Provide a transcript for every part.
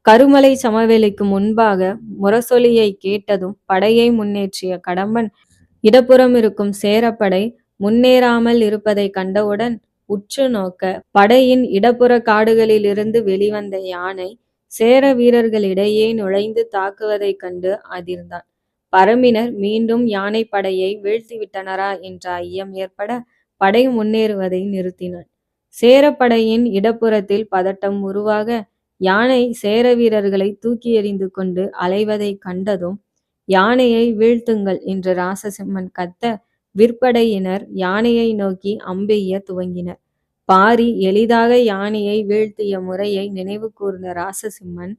கருமலை சமவெளிக்கு முன்பாக முரசொலியை கேட்டதும் படையை முன்னேற்றிய கடம்பன் இடப்புறம் இருக்கும் சேரப்படை முன்னேறாமல் இருப்பதை கண்டவுடன் உற்று நோக்க படையின் இடப்புற காடுகளிலிருந்து வெளிவந்த யானை சேர வீரர்களிடையே நுழைந்து தாக்குவதைக் கண்டு அதிர்ந்தான். பரம்பினர் மீண்டும் யானை படையை வீழ்த்திவிட்டனரா என்ற ஐயம் ஏற்பட படை முன்னேறுவதை நிறுத்தினான். சேரப்படையின் இடப்புறத்தில் பதட்டம் உருவாக யானை சேர வீரர்களை தூக்கி எறிந்து கொண்டு அலைவதை கண்டதும் யானையை வீழ்த்துங்கள் என்று ராசசிம்மன் கத்த விற்படையினர் யானையை நோக்கி அம்பெய்ய துவங்கினர். பாரி எளிதாக யானையை வீழ்த்திய முறையை நினைவு கூர்ந்த ராசசிம்மன்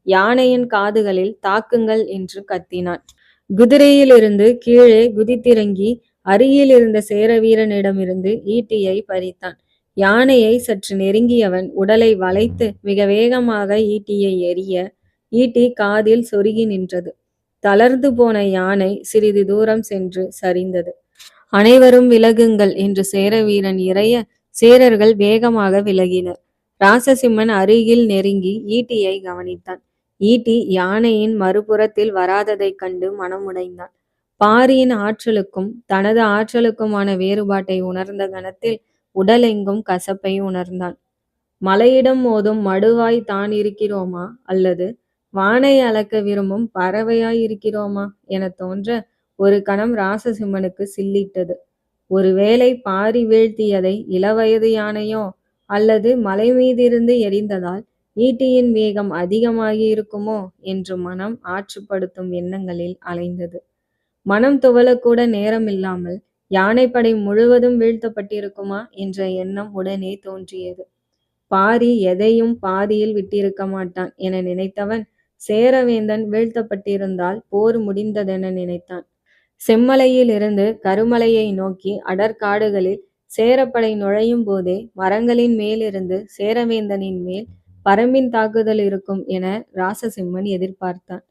யானையின் காதுகளில் தாக்குங்கள் என்று கத்தினான். குதிரையிலிருந்து கீழே குதித்திறங்கி அருகில் இருந்த சேர வீரனிடமிருந்து ஈட்டியை பறித்தான். யானையை சற்று நெருங்கியவன் உடலை வளைத்து மிக வேகமாக ஈட்டியை எறிய ஈட்டி காதில் சொருகி நின்றது. தளர்ந்து போன யானை சிறிது தூரம் சென்று சரிந்தது. அனைவரும் விலகுங்கள் என்று சேர வீரன் இறைய சேரர்கள் வேகமாக விலகினர். ராசசிம்மன் அருகில் நெருங்கி ஈட்டியை கவனித்தான். ஈட்டி யானையின் மறுபுறத்தில் வராததைக் கண்டு மனமுடைந்தான். பாரியின் ஆற்றலுக்கும் தனது ஆற்றலுக்குமான வேறுபாட்டை உணர்ந்த கணத்தில் உடலெங்கும் கசப்பை உணர்ந்தான். மலையிடம் மோதும் மடுவாய் தான் இருக்கிறோமா அல்லது வானை அளக்க விரும்பும் பறவையாய் இருக்கிறோமா என தோன்ற ஒரு கணம் ராசசிம்மனுக்கு சில்லிட்டது. ஒருவேளை பாரி வீழ்த்தியதை இளவயது யானையோ அல்லது மலை மீதிருந்து எரிந்ததால் ஈட்டியின் வேகம் அதிகமாகி இருக்குமோ என்று மனம் ஆற்றுப்படுத்தும் எண்ணங்களில் அலைந்தது. மனம் துவளக்கூட நேரமில்லாமல் யானைப்படை முழுவதும் வீழ்த்தப்பட்டிருக்குமா என்ற எண்ணம் உடனே தோன்றியது. பாரி எதையும் பாதியில் விட்டிருக்க மாட்டான் என நினைத்தவன் சேரவேந்தன் வீழ்த்தப்பட்டிருந்தால் போர் முடிந்ததென நினைத்தான். செம்மலையில் இருந்து கருமலையை நோக்கி அடற்காடுகளில் சேரப்படை நுழையும் போதே மரங்களின் மேலிருந்து சேரவேந்தனின் மேல் பரம்பின் தாக்குதல் இருக்கும் என ராசசிம்மன் எதிர்பார்த்தான்.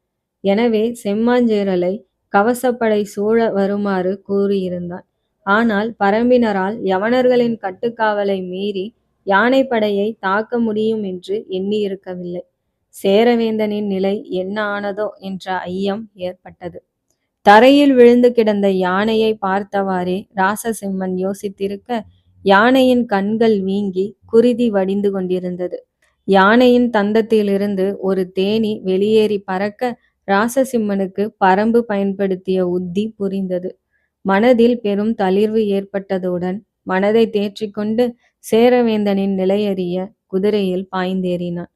எனவே செம்மாஞ்சேரலை கவசப்படை சூழ வருமாறு கூறியிருந்தான். ஆனால் பரம்பினரால் யவனர்களின் கட்டுக்காவலை மீறி யானைப்படையை தாக்க முடியும் என்று எண்ணியிருக்கவில்லை. சேரவேந்தனின் நிலை என்ன ஆனதோ என்ற ஐயம் ஏற்பட்டது. தரையில் விழுந்து கிடந்த யானையை பார்த்தவாறே ராசசிம்மன் யோசித்திருக்க யானையின் கண்கள் வீங்கி குருதி வடிந்து கொண்டிருந்தது. யானையின் தந்தத்திலிருந்து ஒரு தேனி வெளியேறி பறக்க ராசசிம்மனுக்கு பரம்பு பயன்படுத்திய உத்தி புரிந்தது. மனதில் பெரும் தளிர்வு ஏற்பட்டதுடன் மனதை தேற்றிக்கொண்டு சேரவேந்தனின் நிலையறிய குதிரையில் பாய்ந்தேறினான்.